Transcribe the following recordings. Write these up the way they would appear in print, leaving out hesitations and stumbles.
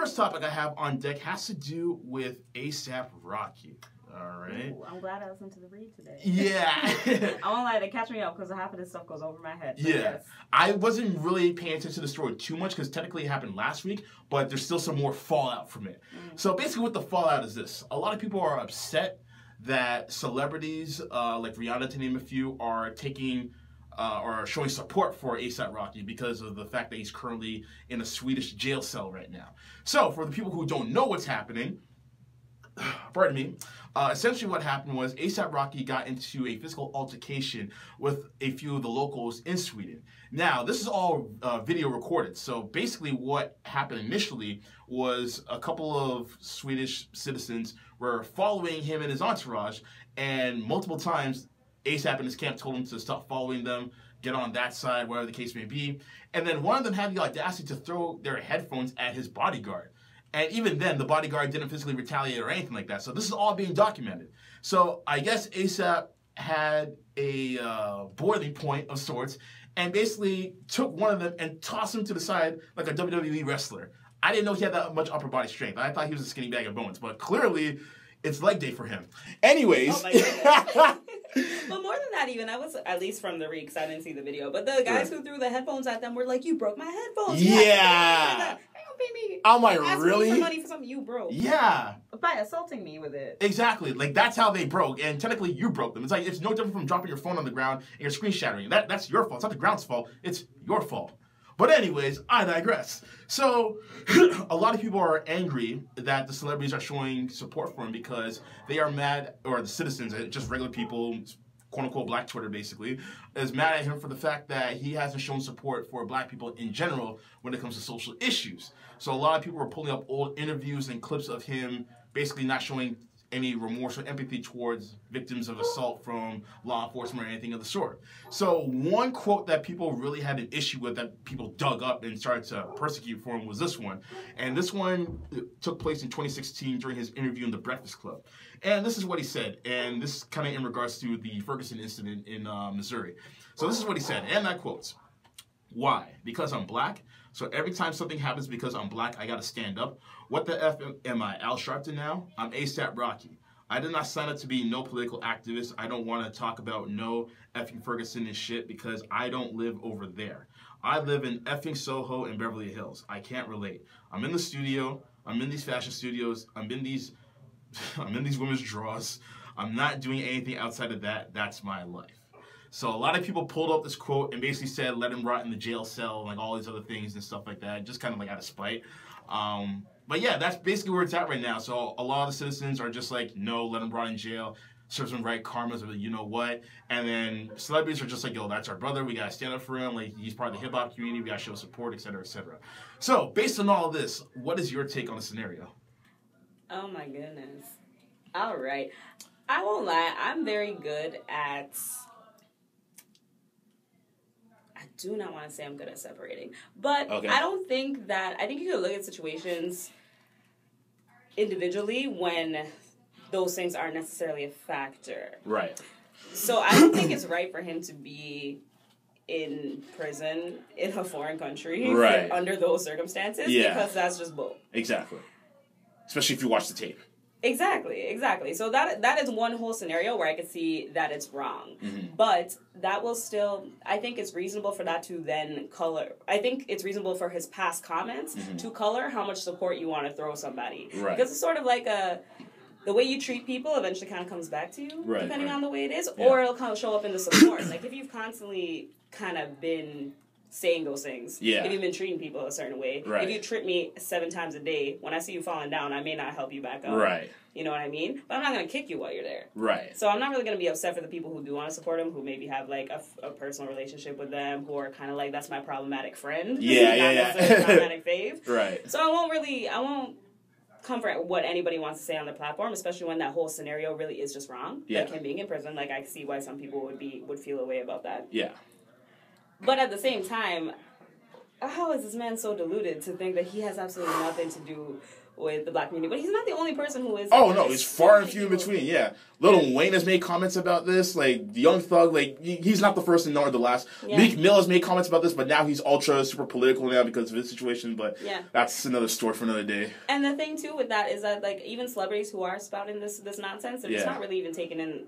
first topic I have on deck has to do with A$AP Rocky. All right. Ooh, I'm glad I listened to the read today. Yeah. I won't lie, they catch me up because half of this stuff goes over my head. Yeah. Yes. I wasn't really paying attention to the story too much because technically it happened last week, but there's still some more fallout from it. So basically what the fallout is this. A lot of people are upset that celebrities, like Rihanna to name a few, are taking or showing support for A$AP Rocky because of the fact that he's currently in a Swedish jail cell right now. So for the people who don't know what's happening, pardon me, essentially what happened was A$AP Rocky got into a physical altercation with a few of the locals in Sweden. Now, this is all video recorded, so basically what happened initially was a couple of Swedish citizens were following him and his entourage, and multiple times A$AP and his camp told him to stop following them, get on that side, whatever the case may be, and then one of them had the audacity to throw their headphones at his bodyguard. And even then, the bodyguard didn't physically retaliate or anything like that. So this is all being documented. So I guess A$AP had a boiling point of sorts and basically took one of them and tossed him to the side like a WWE wrestler. I didn't know he had that much upper body strength. I thought he was a skinny bag of bones. But clearly, it's leg day for him. Anyways. Oh my goodness. But more than that, even, I was, at least from the read, because I didn't see the video, but the guys who threw the headphones at them were like, you broke my headphones. Yeah. Baby. I'm like, really? Me for money for something you broke. Yeah. By assaulting me with it. Exactly. Like, that's how they broke. And technically, you broke them. It's like, it's no different from dropping your phone on the ground and your screen shattering. That's your fault. It's not the ground's fault. It's your fault. But anyways, I digress. So, a lot of people are angry that the celebrities are showing support for him because they are mad, or the citizens, just regular people, quote-unquote black Twitter basically, is mad at him for the fact that he hasn't shown support for black people in general when it comes to social issues. So a lot of people were pulling up old interviews and clips of him basically not showing any remorse or empathy towards victims of assault from law enforcement or anything of the sort. So one quote that people really had an issue with, that people dug up and started to persecute for him, was this one. And this one took place in 2016 during his interview in The Breakfast Club. And this is what he said, and this is kind of in regards to the Ferguson incident in Missouri. So this is what he said, and I quote, "Why? Because I'm black? So every time something happens because I'm black, I gotta stand up? What the F am I, Al Sharpton now? I'm A$AP Rocky. I did not sign up to be no political activist. I don't want to talk about no effing Ferguson and shit because I don't live over there. I live in effing Soho and Beverly Hills. I can't relate. I'm in the studio. I'm in these fashion studios. I'm in these women's drawers. I'm not doing anything outside of that. That's my life." So a lot of people pulled up this quote and basically said, let him rot in the jail cell, and like all these other things and stuff like that, just kind of like out of spite. But yeah, that's basically where it's at right now. So a lot of the citizens are just like, no, let him rot in jail, serves him right, karma's, you know what. And then celebrities are just like, yo, that's our brother, we gotta stand up for him, like he's part of the hip hop community, we gotta show support, etc., etc. So based on all of this, what is your take on the scenario? Oh my goodness. All right. I won't lie, I'm very good at... I do not want to say I'm good at separating, but okay. I don't think that... I think you can look at situations individually when those things aren't necessarily a factor. Right. So I don't think it's right for him to be in prison in a foreign country under those circumstances because that's just bull. Exactly. Especially if you watch the tape. Exactly. So that is one whole scenario where I could see that it's wrong. Mm-hmm. But that will still, I think it's reasonable for that to then color. I think it's reasonable for his past comments to color how much support you want to throw somebody. Right. Because it's sort of like the way you treat people eventually kind of comes back to you, depending on the way it is, or it'll kind of show up in the support. Like if you've constantly kind of been saying those things. Yeah. If you've been treating people a certain way. Right. If you trip me 7 times a day, when I see you falling down, I may not help you back up. Right. You know what I mean? But I'm not going to kick you while you're there. Right. So I'm not really going to be upset for the people who do want to support him, who maybe have like a personal relationship with them, who are kind of like, that's my problematic friend. Yeah. Problematic fave. Right. So I won't comfort what anybody wants to say on the platform, especially when that whole scenario really is just wrong. Yeah. Like him being in prison, like I see why some people would feel a way about that. Yeah. But at the same time, how is this man so deluded to think that he has absolutely nothing to do with the black community? But he's not the only person who is. Oh, no, it's far and few in between, yeah. Lil Wayne has made comments about this, like, Young Thug, like, he's not the first nor the last. Yeah. Meek Mill has made comments about this, but now he's super political now because of his situation, but that's another story for another day. And the thing, too, with that is that, like, even celebrities who are spouting this nonsense, they're just not really even taking in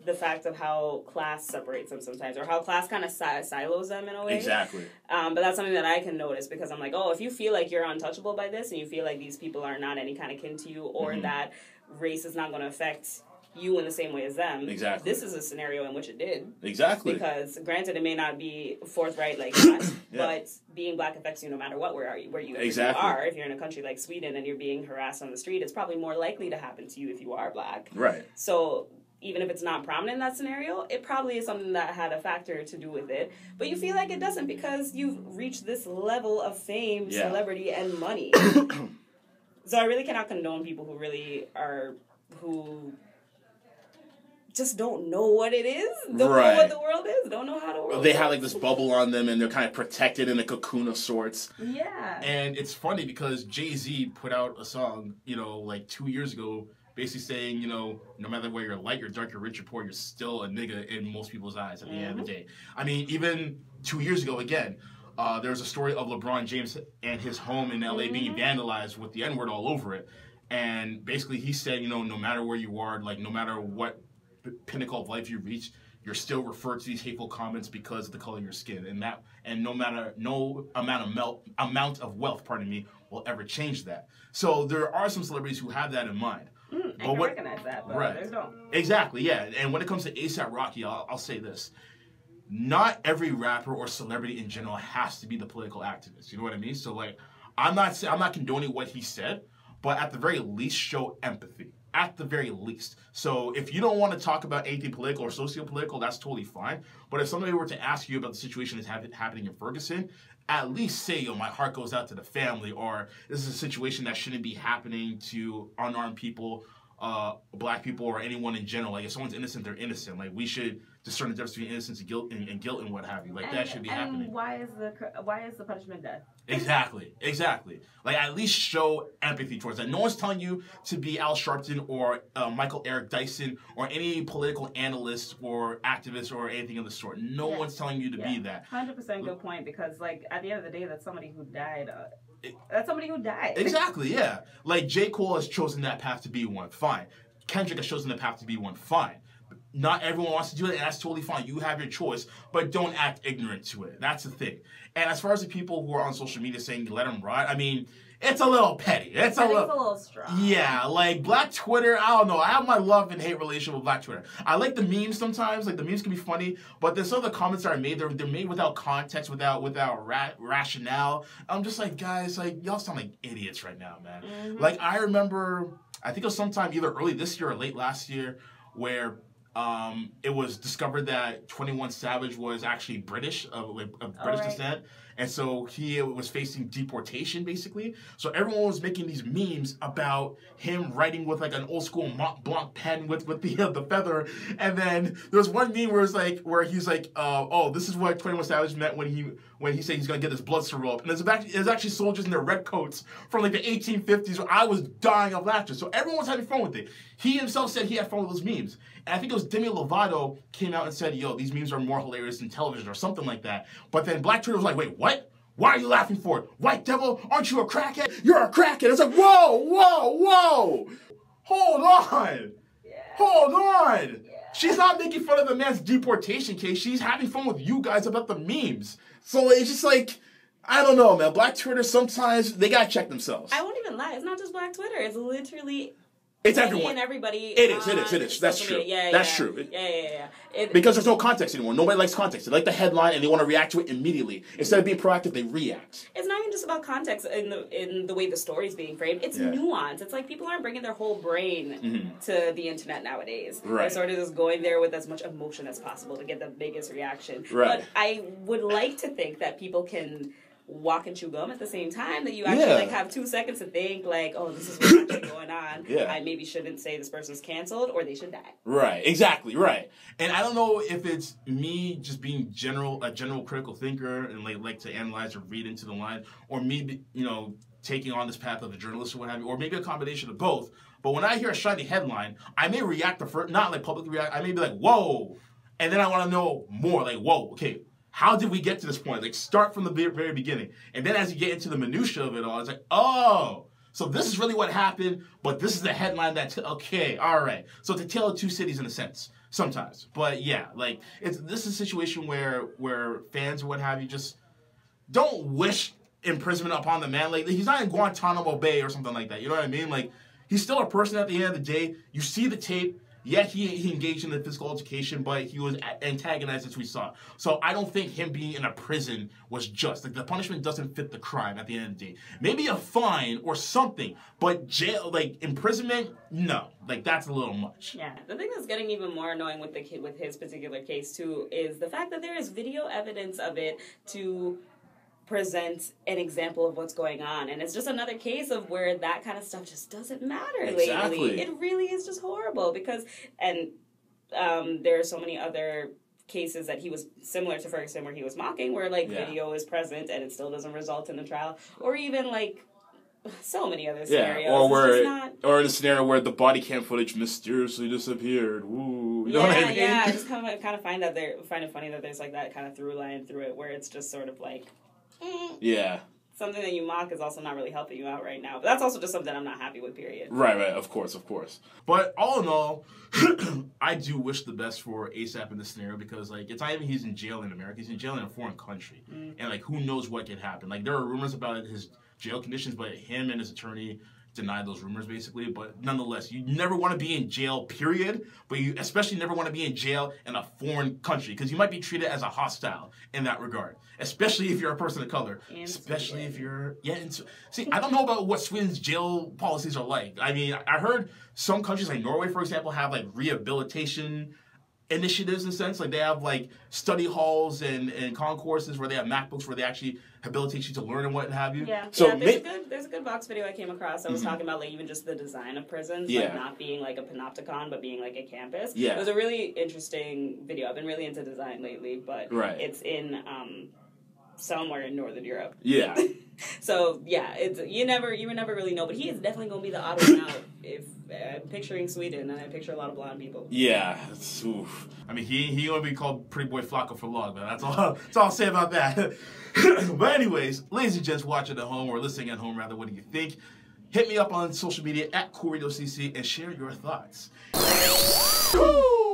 the fact of how class separates them sometimes, or how class kind of silos them in a way. Exactly. But that's something that I can notice, because I'm like, oh, if you feel like you're untouchable by this, and you feel like these people are not any kind of kin to you, or that race is not going to affect you in the same way as them. Exactly. This is a scenario in which it did. Exactly. Because granted, it may not be forthright like that, but being black affects you no matter what, where you are. If you're in a country like Sweden and you're being harassed on the street, it's probably more likely to happen to you if you are black. Right. So even if it's not prominent in that scenario, it probably is something that had a factor to do with it. But you feel like it doesn't because you've reached this level of fame, celebrity, and money. So I really cannot condone people who just don't know what it is, don't know what the world is, don't know how the world They have like this bubble on them and they're kind of protected in a cocoon of sorts. Yeah. And it's funny because Jay-Z put out a song, like 2 years ago, basically saying, no matter whether you're light, you're dark, you're rich, or poor, you're still a nigga in most people's eyes at the end of the day. I mean, even 2 years ago, again, there was a story of LeBron James and his home in LA being vandalized with the N-word all over it. And basically he said, no matter where you are, like no matter what pinnacle of life you reach, you're still referred to these hateful comments because of the color of your skin, and no amount of wealth, will ever change that. So there are some celebrities who have that in mind. I can recognize that, but others don't. Exactly, yeah. And when it comes to A$AP Rocky, I'll say this. Not every rapper or celebrity in general has to be the political activist. You know what I mean? So, like, I'm not condoning what he said, but at the very least, show empathy. At the very least. So if you don't want to talk about anything political or socio-political, that's totally fine. But if somebody were to ask you about the situation that's happening in Ferguson, at least say, my heart goes out to the family, or this is a situation that shouldn't be happening to unarmed people, black people, or anyone in general. Like, if someone's innocent, they're innocent. Like, we should discern the difference between innocence and guilt and what have you. Like, that should be happening. And why is the punishment death? Exactly. Like, at least show empathy towards that. No one's telling you to be Al Sharpton or Michael Eric Dyson or any political analyst or activist or anything of the sort. No one's telling you to be that. 100% good point, because, like, at the end of the day, that's somebody who died. That's somebody who died. Exactly, yeah. Like, J. Cole has chosen that path to be one. Fine. Kendrick has chosen the path to be one. Fine. Not everyone wants to do it, and that's totally fine. You have your choice, but don't act ignorant to it. That's the thing. And as far as the people who are on social media saying, let them rot, I mean, it's a little petty. It's a little strong. Yeah, like, Black Twitter, I don't know. I have my love and hate relationship with Black Twitter. I like the memes sometimes. Like, the memes can be funny, but there's some of the comments that are made, they're made without context, without rationale. I'm just like, guys, like, y'all sound like idiots right now, man. Like, I remember, I think it was sometime either early this year or late last year, where it was discovered that 21 Savage was actually British, of British descent. And so he was facing deportation, basically. So everyone was making these memes about him writing with like an old school Mont Blanc pen with the feather. And then there was one meme where he's like, oh, this is what 21 Savage meant when he said he's gonna get his blood syrup. And there's actually soldiers in their red coats from like the 1850s. Where I was dying of laughter. So everyone was having fun with it. He himself said he had fun with those memes. And I think it was Demi Lovato came out and said, yo, these memes are more hilarious than television or something like that. But then Black Twitter was like, wait, what? Why are you laughing for it? White devil, aren't you a crackhead? You're a crackhead. It's like, whoa. Hold on. Yeah. She's not making fun of the man's deportation case. She's having fun with you guys about the memes. So it's just like, I don't know, man. Black Twitter, sometimes they gotta check themselves. I won't even lie. It's not just Black Twitter. It's literally... It's everyone. And everybody. It is. That's true. That's true. Because there's no context anymore. Nobody likes context. They like the headline and they want to react to it immediately. Instead of being proactive, they react. It's not even just about context in the way the story is being framed. It's nuance. It's like people aren't bringing their whole brain to the internet nowadays. Right. They're sort of just going there with as much emotion as possible to get the biggest reaction. Right. But I would like to think that people can walk and chew gum at the same time, that you actually like have 2 seconds to think like, oh, this is what's actually going on. I maybe shouldn't say this person's canceled or they should die. Right, exactly, right. And I don't know if it's me just being a general critical thinker and like to analyze or read into the line, or me, you know, taking on this path of a journalist or what have you, or maybe a combination of both. But when I hear a shiny headline, I may react to first, not like publicly react. I may be like, whoa, and then I want to know more. Like, whoa, okay, how did we get to this point? Like, start from the very beginning, and then as you get into the minutia of it all, it's like, oh, so this is really what happened. But this is the headline that okay, all right. So it's a tale of two cities in a sense sometimes. But yeah, like this is a situation where fans or what have you just don't wish imprisonment upon the man. Like, he's not in Guantanamo Bay or something like that. You know what I mean? Like, he's still a person at the end of the day. You see the tape. Yeah, he engaged in the physical altercation, but he was antagonized, as we saw. So I don't think him being in a prison was just. Like, the punishment doesn't fit the crime at the end of the day. Maybe a fine or something, but jail, like imprisonment, no. Like, that's a little much. Yeah. The thing that's getting even more annoying with the kid, with his particular case too, is the fact that there is video evidence of it to present an example of what's going on, and it's just another case of where that kind of stuff just doesn't matter lately. It really is just horrible because, and there are so many other cases that he was similar to Ferguson where he was mocking, where like video is present and it still doesn't result in the trial, or even like so many other scenarios. Or in a scenario where the body cam footage mysteriously disappeared. Ooh, you know what I mean? Yeah, I just kind of find it funny that there's like that kind of through line through it, where it's just sort of like. Yeah. Something that you mock is also not really helping you out right now. But that's also just something I'm not happy with, period. Right, of course. But all in all, I do wish the best for ASAP in this scenario, because, like, it's not even he's in jail in America. He's in jail in a foreign country. And, like, who knows what could happen. Like, there are rumors about his jail conditions, but him and his attorney denied those rumors, basically. But nonetheless, you never want to be in jail, period. But you especially never want to be in jail in a foreign country, because you might be treated as a hostile in that regard. Especially if you're a person of color. Especially if you're... See, I don't know about what Sweden's jail policies are like. I mean, I heard some countries like Norway, for example, have like rehabilitation initiatives in a sense. Like, they have like study halls and concourses where they have MacBooks where they actually habilitate you to learn and what have you. Yeah, so there's a good Vox video I came across that was talking about like even just the design of prisons, like not being like a panopticon but being like a campus. It was a really interesting video. I've been really into design lately, but it's in somewhere in Northern Europe. Yeah. So yeah, you would never really know, but he is definitely gonna be the odd one out. If I'm picturing Sweden, and I picture a lot of blonde people. Yeah, oof. I mean, he gonna be called Pretty Boy Flacco for long, but that's all I'll say about that. But anyways, ladies and gents watching at home, or listening at home rather, what do you think? Hit me up on social media at CoolRadioCC and share your thoughts. Woo!